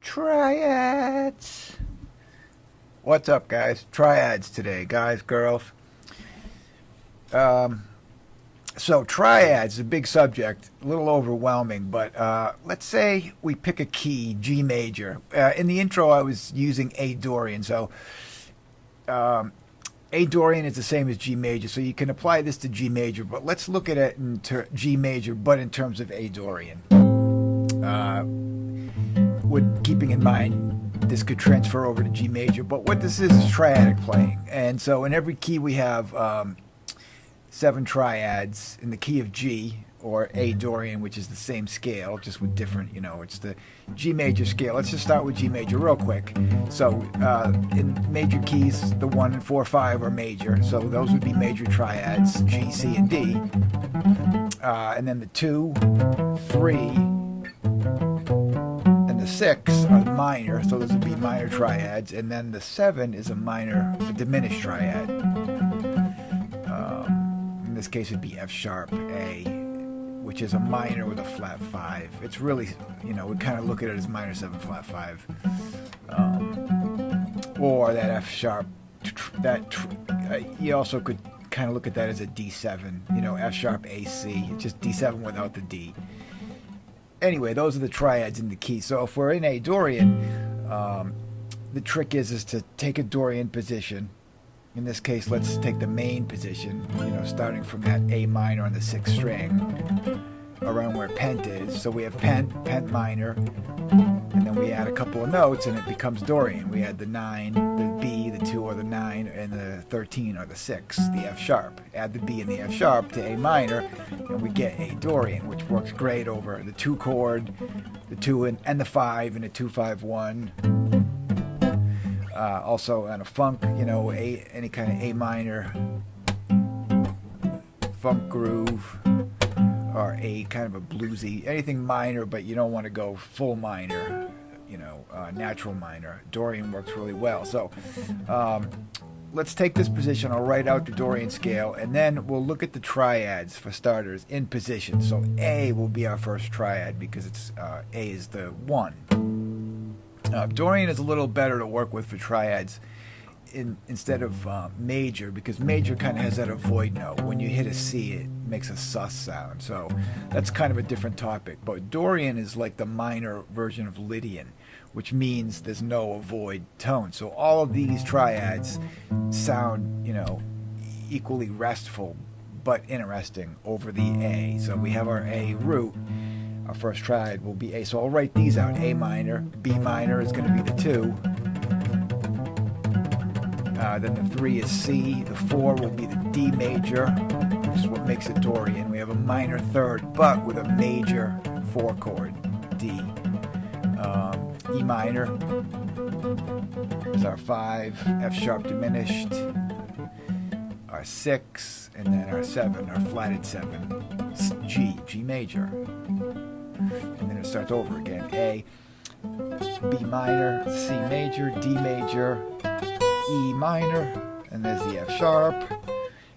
Triads. What's up, guys? Triads today, guys, girls. So triads is a big subject, a little overwhelming, but let's say we pick a key, G major. In the intro, I was using A Dorian, so A Dorian is the same as G major, so you can apply this to G major, but let's look at it in G major, but in terms of A Dorian. With keeping in mind this could transfer over to G major, but what this is triadic playing, and so in every key we have 7 triads in the key of G, or A Dorian, which is the same scale, just with different, it's the G major scale. Let's just start with G major real quick. So in major keys, the 1, 4, 5 are major, so those would be major triads, G, C, and D. And then the 2, 3, and the 6 are minor, so those would be minor triads, and then the 7 is a diminished triad. In this case, it'd be F sharp A, which is a minor with a flat 5. It's really, we kind of look at it as minor 7 flat 5, or that F sharp. You also could kind of look at that as a D7. F sharp AC, just D7 without the D. Anyway, those are the triads in the key. So if we're in A Dorian, the trick is to take a Dorian position. In this case, let's take the main position, starting from that A minor on the 6th string, around where pent is. So we have pent minor, and then we add a couple of notes, and it becomes Dorian. We add the 9, the B, the 2 or the 9, and the 13 or the 6, the F sharp. Add the B and the F sharp to A minor, and we get A Dorian, which works great over the 2 chord, the 2 and the 5, and a 2-5-1. Also on a funk, any kind of A minor funk groove, or a kind of a bluesy, anything minor, but you don't want to go full minor, natural minor. Dorian works really well. So let's take this position. I'll write out the Dorian scale, and then we'll look at the triads for starters in position. So A will be our first triad because it's A is the 1. Dorian is a little better to work with for triads instead of major, because major kind of has that avoid note. When you hit a C, it makes a sus sound. So that's kind of a different topic. But Dorian is like the minor version of Lydian, which means there's no avoid tone. So all of these triads sound, equally restful but interesting over the A. So we have our A root. Our first triad will be A. So I'll write these out. A minor, B minor is going to be the 2. Then the 3 is C. The 4 will be the D major, which is what makes it Dorian. We have a minor 3rd, but with a major 4 chord, D. E minor is our 5, F sharp diminished, our 6, and then our 7, our flatted 7, G major. And then it starts over again. A, B minor, C major, D major, E minor, and there's the F sharp.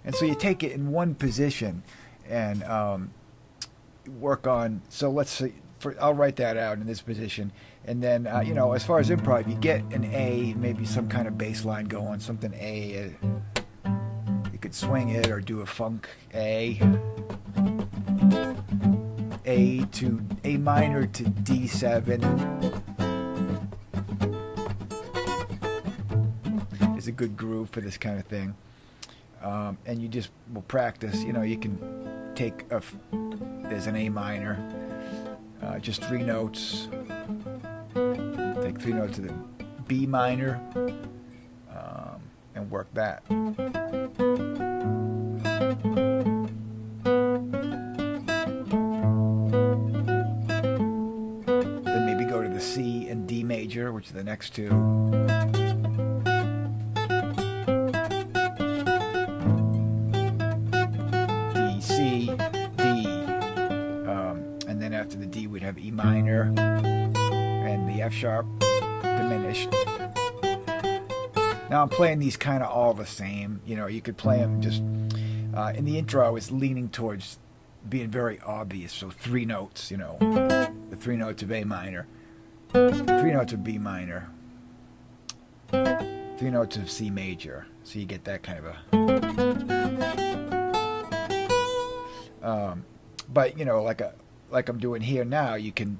And so you take it in one position and work on, so let's see, I'll write that out in this position. And then, as far as improv, you get an A, maybe some kind of bass line going, something A. You could swing it or do a funk A. A minor to D7 is a good groove for this kind of thing. And you just will practice. You can take there's an A minor, just 3 notes. Take 3 notes of the B minor and work that. Then maybe go to the C and D major, which are the next 2. D, C, D. And then after the D, we'd have E minor and the F sharp diminished. Now I'm playing these kind of all the same. You could play them just in the intro. I was leaning towards being very obvious. So 3 notes, the 3 notes of A minor, 3 notes of B minor, 3 notes of C major. So you get that kind of a. But like I'm doing here now, you can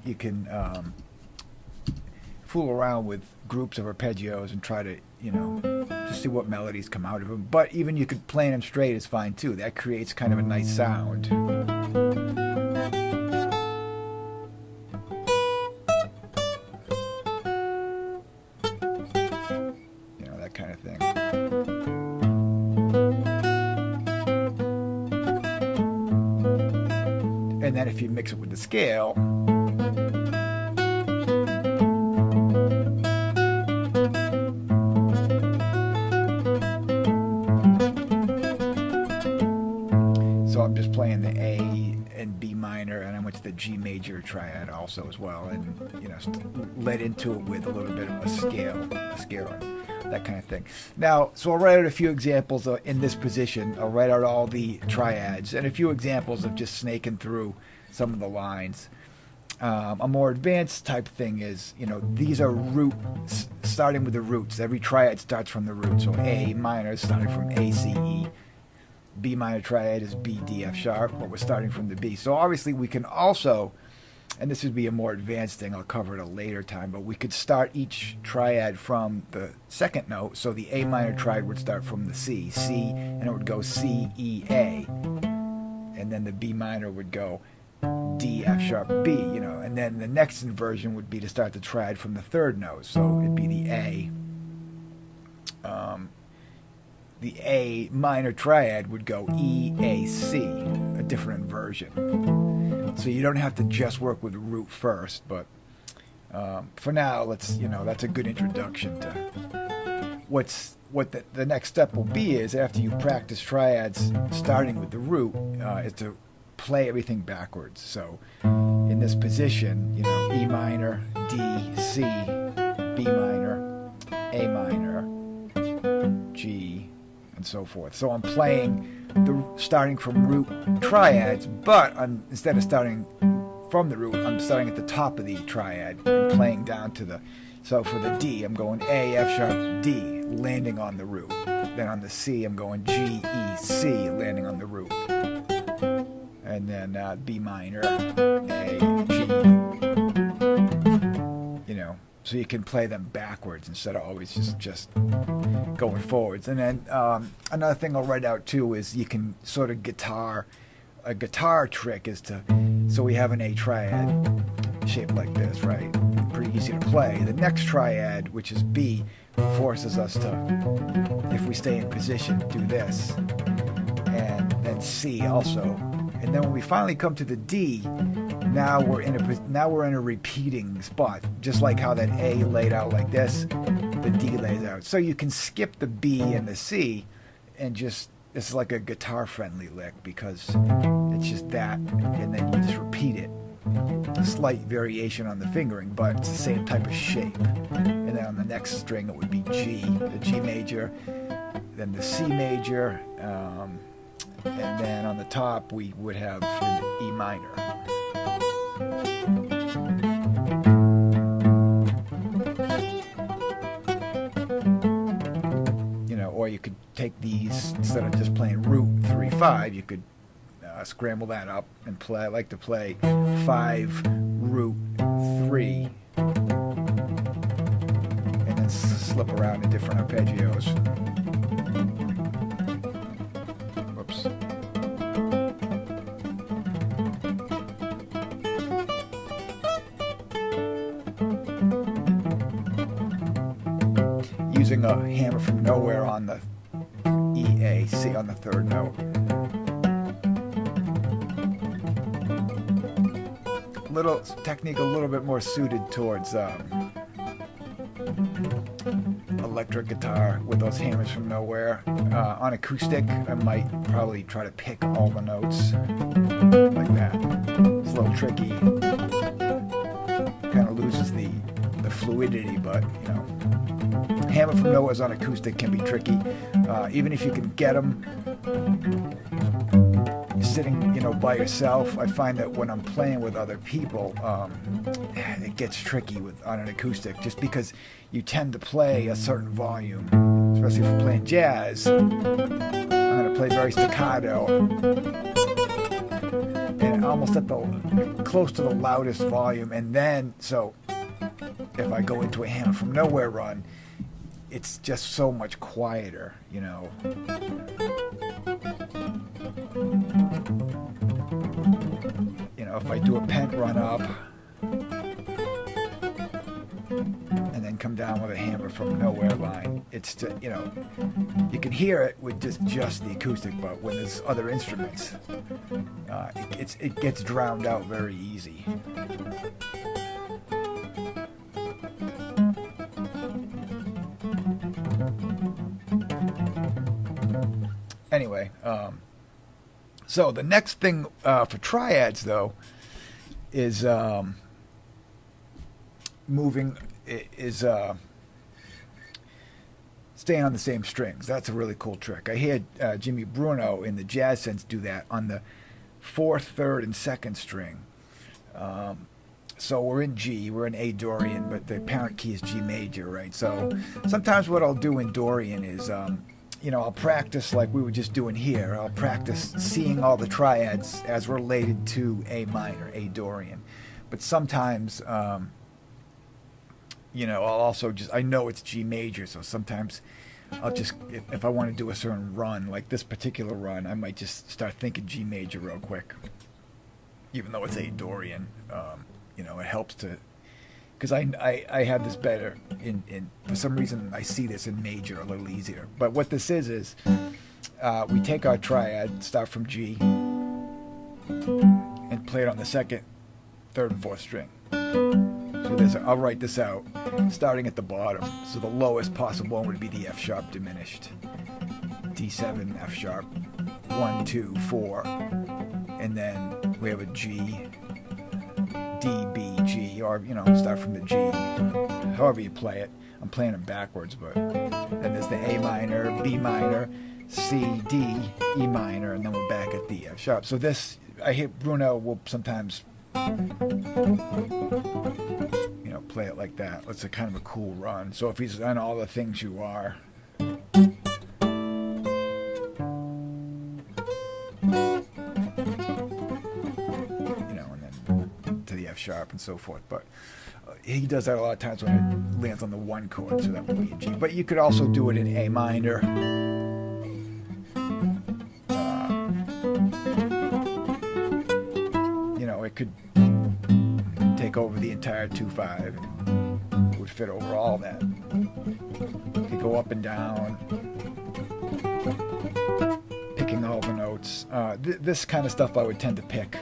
fool around with groups of arpeggios and try to, just see what melodies come out of them. But even you could play them straight is fine too. That creates kind of a nice sound. That kind of thing. And then if you mix it with the scale, so I'm just playing the A and B minor, and I went to the G major triad also as well, and led into it with a little bit of a scale, that kind of thing. Now, so I'll write out a few examples in this position. I'll write out all the triads and a few examples of just snaking through some of the lines. A more advanced type thing is, these are roots, starting with the roots. Every triad starts from the root. So A minor is starting from A, C, E. B minor triad is B, D, F sharp, but we're starting from the B. So obviously we can also, and this would be a more advanced thing, I'll cover it at a later time, but we could start each triad from the second note. So the A minor triad would start from the C, and it would go C, E, A. And then the B minor would go D, F sharp, B, and then the next inversion would be to start the triad from the 3rd note. So it'd be the A. The A minor triad would go E, A, C, a different inversion. So you don't have to just work with the root first, but for now, that's a good introduction to what the next step will be. Is after you practice triads starting with the root, is to play everything backwards. So in this position, E minor, D, C, B minor, A minor, G, and so forth. So I'm playing starting from root triads, but instead of starting from the root, I'm starting at the top of the triad and playing down to the. So for the D, I'm going A, F sharp, D, landing on the root. Then on the C, I'm going G, E, C, landing on the root. And then B minor, A, G. You know, so you can play them backwards instead of always just going forwards. And then another thing I'll write out too is you can sort of a guitar trick is to, so we have an A triad shaped like this, right? Pretty easy to play. The next triad, which is B, forces us to, if we stay in position, do this. And then C also. And then when we finally come to the D, now we're in a repeating spot, just like how that A laid out like this, the D lays out. So you can skip the B and the C, and just this is like a guitar-friendly lick because it's just that, and then you just repeat it. A slight variation on the fingering, but it's the same type of shape. And then on the next string, it would be G, the G major, then the C major. And then on the top, we would have E minor. You know, or you could take these, instead of just playing root 3-5, you could scramble that up and play. I like to play 5 root 3 and then slip around to different arpeggios. Using a hammer from nowhere on the E, A, C on the third note. Little technique a little bit more suited towards electric guitar with those hammers from nowhere. On acoustic, I might probably try to pick all the notes like that. It's a little tricky. Kind of loses the fluidity, but you know. Hammer from nowhere's on acoustic can be tricky, even if you can get them sitting, you know, by yourself. I find that when I'm playing with other people, it gets tricky on an acoustic, just because you tend to play a certain volume, especially if you're playing jazz. I'm going to play very staccato and almost at close to the loudest volume, and then so if I go into a hammer from nowhere run, it's just so much quieter, you know. You know, if I do a pent run up and then come down with a hammer from nowhere line, it's just, you know, you can hear it with just the acoustic, but when there's other instruments, it gets drowned out very easy. Anyway, so the next thing for triads, though, is staying on the same strings. That's a really cool trick. I heard Jimmy Bruno in the Jazz Sense do that on the 4th, 3rd, and 2nd string. So we're in G, we're in A Dorian, but the parent key is G major, right? So sometimes what I'll do in Dorian is you know, I'll practice like we were just doing here. I'll practice seeing all the triads as related to A minor, A Dorian. But sometimes, you know, I'll also I know it's G major, so sometimes I'll just, if I want to do a certain run, like this particular run, I might just start thinking G major real quick. Even though it's A Dorian, you know, it helps to, because I have this better in for some reason I see this in major a little easier. But what this is we take our triad, start from G, and play it on the 2nd, 3rd, and 4th string. So I'll write this out, starting at the bottom. So the lowest possible one would be the F sharp diminished, D7, F sharp, 1, 2, 4, and then we have a G, D, B, G, or, you know, start from the G, however you play it. I'm playing it backwards, but then there's the A minor, B minor, C, D, E minor, and then we're back at the F sharp. So this, I hear Bruno will sometimes, play it like that. It's a kind of a cool run. So if he's done all the things you are, and then to the F sharp and so forth. But he does that a lot of times when it lands on the one chord, so that would be a G. But you could also do it in A minor. It could take over the entire 2/5. It would fit over all that. It could go up and down, picking all the notes. This kind of stuff I would tend to pick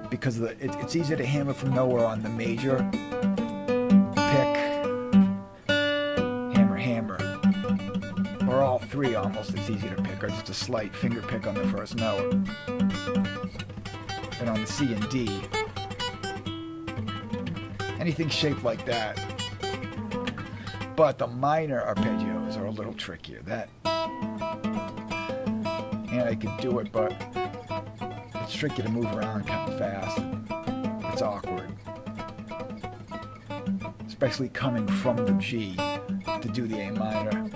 because it's easier to hammer from nowhere on the major. Pick, hammer, hammer. Or all three almost is easy to pick, or just a slight finger pick on the first note. And on the C and D, anything shaped like that. But the minor arpeggios are a little trickier. And I could do it, but it's tricky to move around kind of fast. It's awkward, especially coming from the G to do the A minor.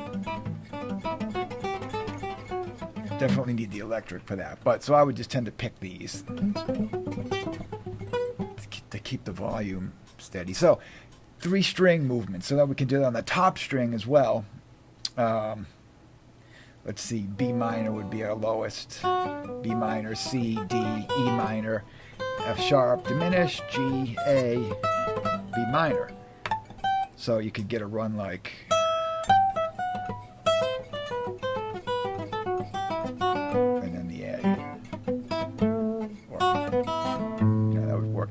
Definitely need the electric for that. But so I would just tend to pick these to keep the volume steady. So 3-string movement, so that we can do that on the top string as well. Let's see, B minor would be our lowest. B minor, C, D, E minor, F sharp diminished, G, A, B minor. So you could get a run like.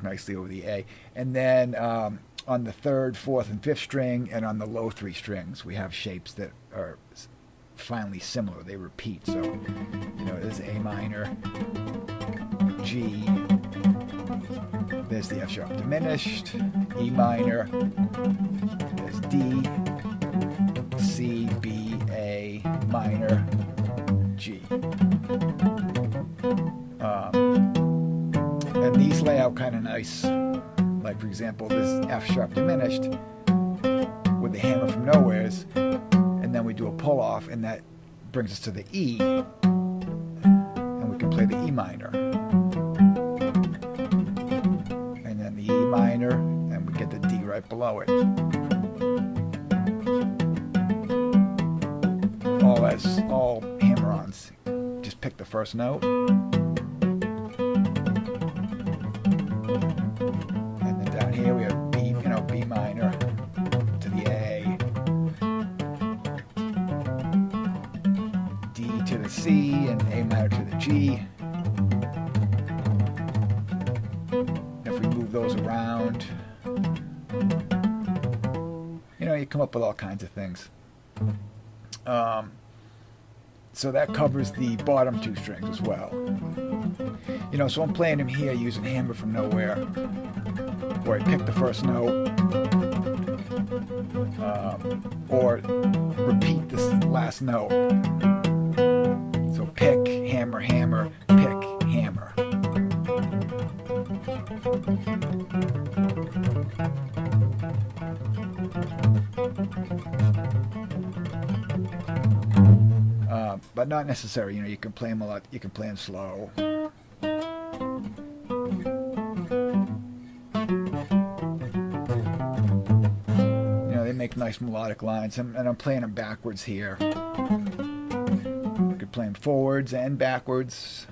Nicely over the A, and then on the 3rd, 4th, and 5th string, and on the low 3 strings, we have shapes that are finally similar. They repeat. So, there's A minor, G. There's the F sharp diminished, E minor. There's D, C, B, A minor, G. And these lay out kind of nice. Like, for example, this F sharp diminished with the hammer from nowheres, and then we do a pull off, and that brings us to the E, and we can play the E minor, and then the E minor, and we get the D right below it. All hammer-ons. Just pick the first note. Here we have B, B minor to the A, D to the C, and A minor to the G. If we move those around, you come up with all kinds of things. So that covers the bottom 2 strings as well. So I'm playing them here using hammer from nowhere, where I pick the first note, or repeat this last note. So pick, hammer, hammer, pick, hammer. But not necessary. You can play them a lot. You can play them slow. Make nice melodic lines, and I'm playing them backwards here. You could play them forwards and backwards.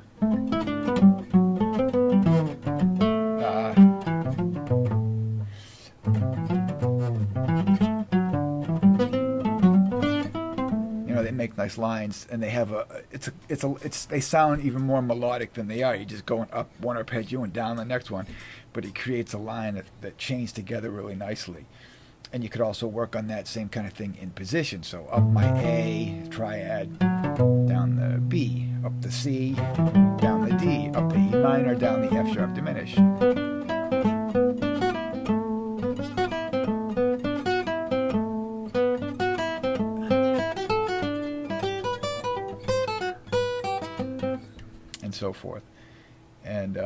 They make nice lines, and they have they sound even more melodic than they are. You're just going up one arpeggio and down the next one, but it creates a line that chains together really nicely. And you could also work on that same kind of thing in position. So up my A, triad, down the B, up the C, down the D, up the E minor, down the F sharp diminished. so forth. And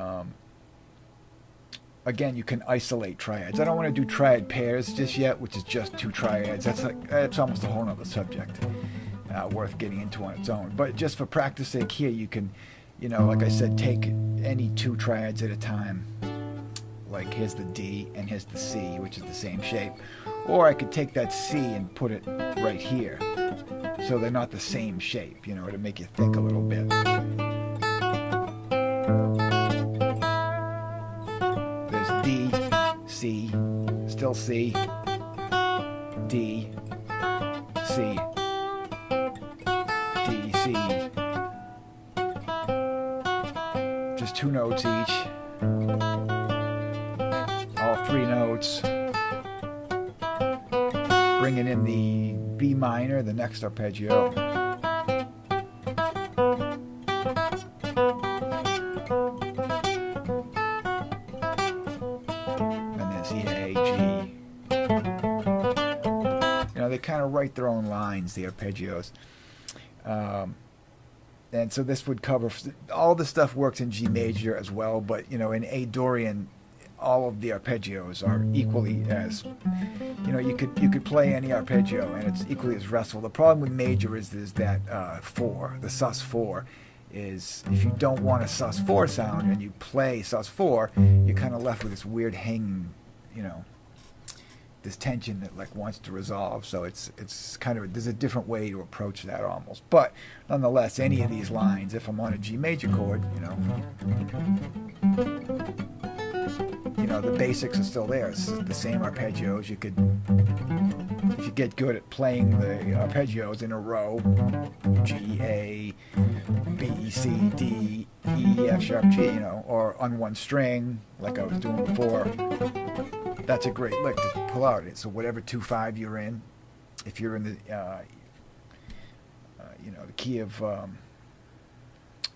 again, you can isolate triads. I don't want to do triad pairs just yet, which is just 2 triads. That's almost a whole other subject, worth getting into on its own. But just for practice sake here, you can, like I said, take any 2 triads at a time. Like here's the D and here's the C, which is the same shape. Or I could take that C and put it right here. So they're not the same shape, to make you think a little bit. There's D, C, still C, D, C, D, C. Just 2 notes each. All 3 notes. Bringing in the B minor, the next arpeggio. And there's E, A, G. They kind of write their own lines, the arpeggios. And so this would cover, all the stuff works in G major as well, but in A Dorian, all of the arpeggios are equally as, you could play any arpeggio and it's equally as restful. The problem with major is that 4, the sus4, is if you don't want a sus4 sound and you play sus4, you're kind of left with this weird hanging, this tension that wants to resolve. So it's kind of, there's a different way to approach that almost. But nonetheless, any of these lines, if I'm on a G major chord, the basics are still there. It's the same arpeggios. You could, if you get good at playing the arpeggios in a row, G, A, B, C, D, E, F sharp, G, or on one string, like I was doing before. That's a great lick to pull out. So whatever 2/5 you're in, if you're in the, the key of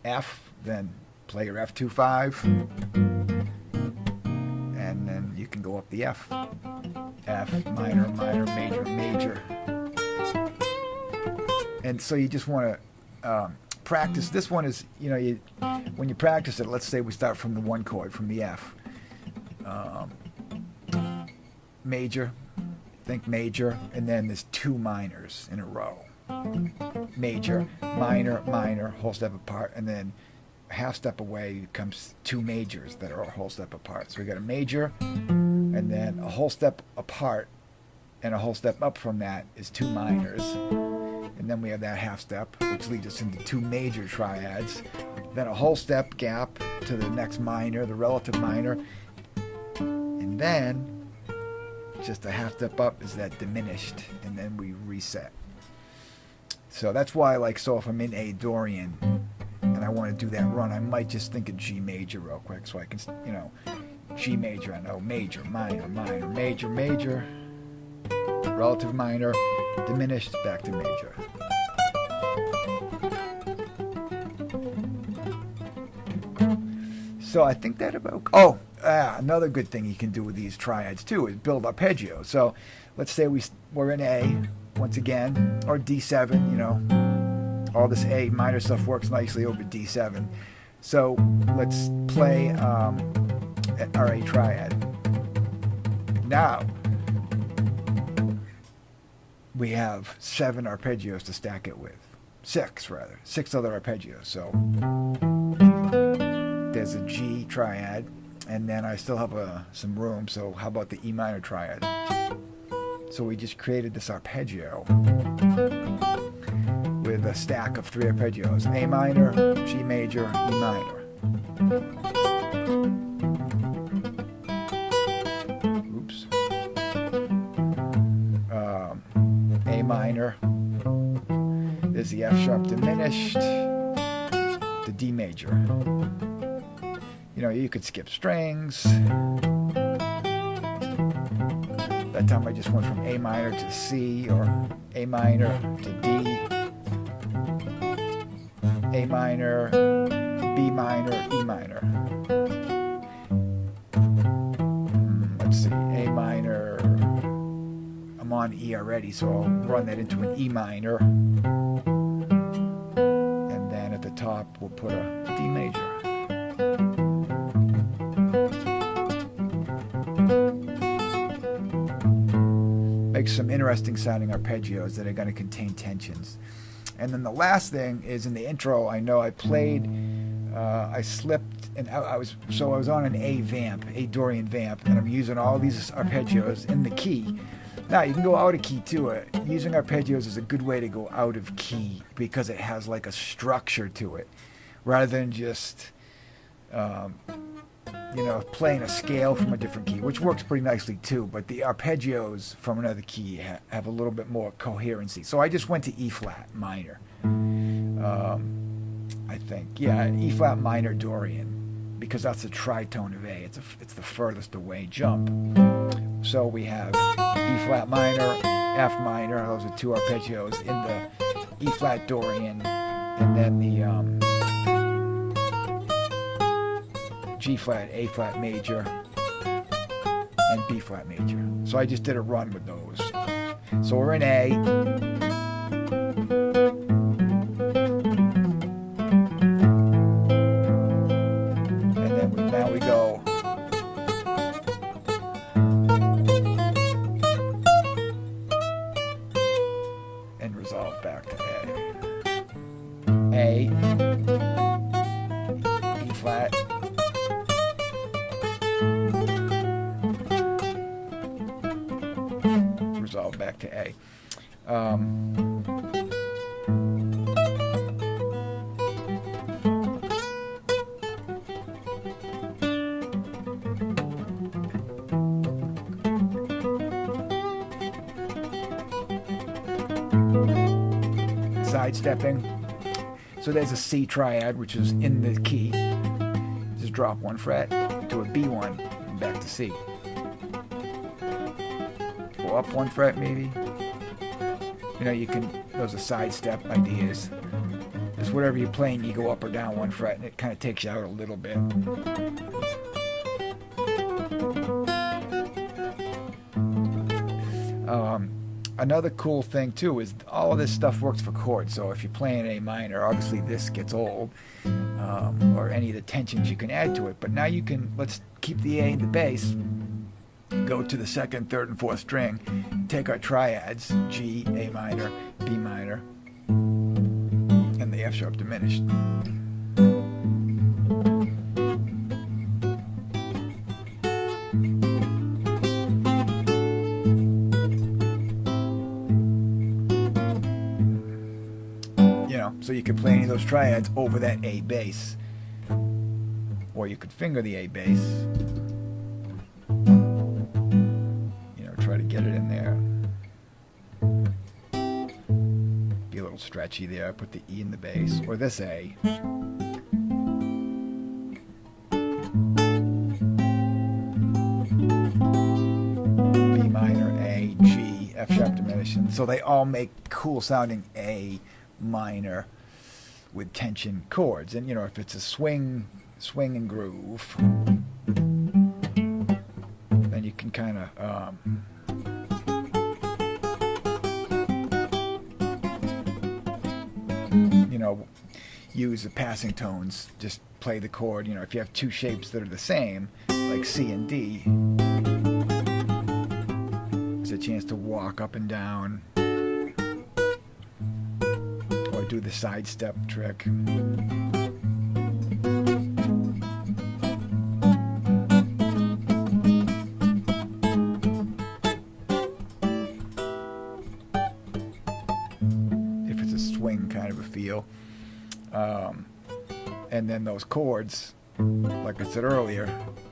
F, then play your F2/5. And then you can go up the F. F, minor, minor, major, major. And so you just want to practice. This one is, when you practice it, let's say we start from the 1 chord, from the F. Major, think major, and then there's 2 minors in a row. Major, minor, minor, whole step apart, and then half step away comes 2 majors that are a whole step apart. So we got a major, and then a whole step apart, and a whole step up from that is 2 minors. And then we have that half step, which leads us into 2 major triads. Then a whole step gap to the next minor, the relative minor. And then just a half step up is that diminished, and then we reset. So that's why, so if I'm in A Dorian, and I want to do that run, I might just think of G major real quick, so I can, G major, I know, major, minor, minor, major, major, relative minor, diminished, back to major. So I think that about, another good thing you can do with these triads too is build arpeggio. So let's say we're in A, once again, or D7, all this A minor stuff works nicely over D7. So let's play our A triad. Now we have 7 arpeggios to stack it with. 6 rather. 6 other arpeggios. So there's a G triad, and then I still have some room, so how about the E minor triad? So we just created this arpeggio with a stack of 3 arpeggios: A minor, G major, E minor. Oops. A minor. There's the F sharp diminished, the D major. You could skip strings. That time I just went from A minor to C, or A minor to D, A minor, B minor, E minor. Let's see, A minor, I'm on E already, so I'll run that into an E minor. And then at the top we'll put a D major. some interesting sounding arpeggios that are going to contain tensions. And then the last thing is in the intro, I know I played, I slipped, and I was on an A Dorian vamp, and I'm using all these arpeggios in the key. Now, you can go out of key too. Using arpeggios is a good way to go out of key because it has like a structure to it, rather than just, playing a scale from a different key, which works pretty nicely too. But the arpeggios from another key have a little bit more coherency. So I just went to E flat minor. I think, E flat minor Dorian, because that's a tritone of A. It's the furthest away jump. So we have E flat minor, F minor. Those are two arpeggios in the E flat Dorian, and then the G flat, A flat major, and B flat major. So I just did a run with those. So we're in A. And then now we go and resolve back to A. E flat. Resolve back to A. Sidestepping. So there's a C triad, which is in the key. Just drop one fret to a B1 and back to C. Go up one fret maybe. Those are sidestep ideas. Just whatever you're playing, you go up or down one fret, and it kind of takes you out a little bit. Another cool thing too is all of this stuff works for chords. So if you're playing A minor, obviously this gets old, or any of the tensions you can add to it. But now let's keep the A in the bass, go to the second, third, and fourth string, take our triads, G, A minor, B minor, and the F sharp diminished. So you could play any of those triads over that A bass, or you could finger the A bass. Try to get it in there. Be a little stretchy there. Put the E in the bass, or this A. B minor, A, G, F sharp diminished. So they all make cool sounding A minor with tension chords. And if it's a swing and groove, then you can kind of use the passing tones. Just play the chord. If you have two shapes that are the same, like C and D, it's a chance to walk up and down, or do the sidestep trick. If it's a swing kind of a feel. And then those chords, like I said earlier,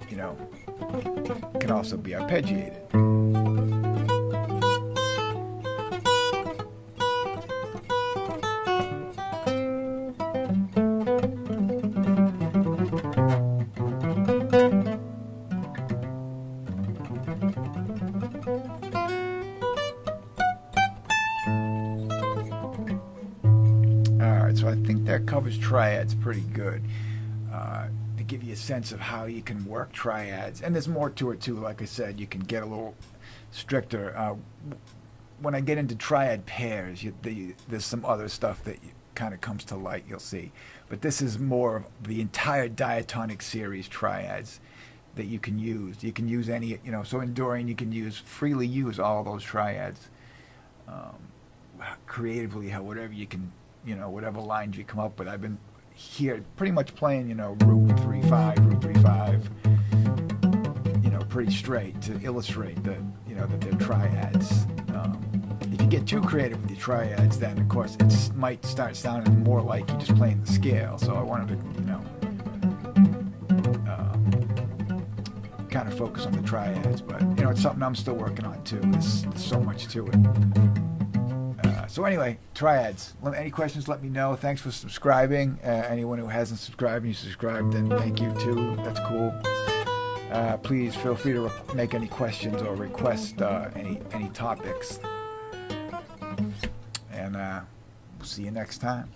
can also be arpeggiated. So I think that covers triads pretty good, to give you a sense of how you can work triads. And there's more to it too. Like I said, you can get a little stricter. When I get into triad pairs, there's some other stuff that kind of comes to light, you'll see. But this is more of the entire diatonic series triads that you can use. You can use any, so in Dorian you can freely use all those triads. creatively, how whatever you can, whatever lines you come up with. I've been here pretty much playing, root 3/5, root 3/5, pretty straight to illustrate that, that they're triads. If you get too creative with your triads, then of course it might start sounding more like you're just playing the scale. So I wanted to, kind of focus on the triads, but it's something I'm still working on too. There's so much to it. So anyway, triads. Any questions, let me know. Thanks for subscribing. Anyone who hasn't subscribed and you subscribed, then thank you too. That's cool. Please feel free to make any questions or request any topics. And we'll see you next time.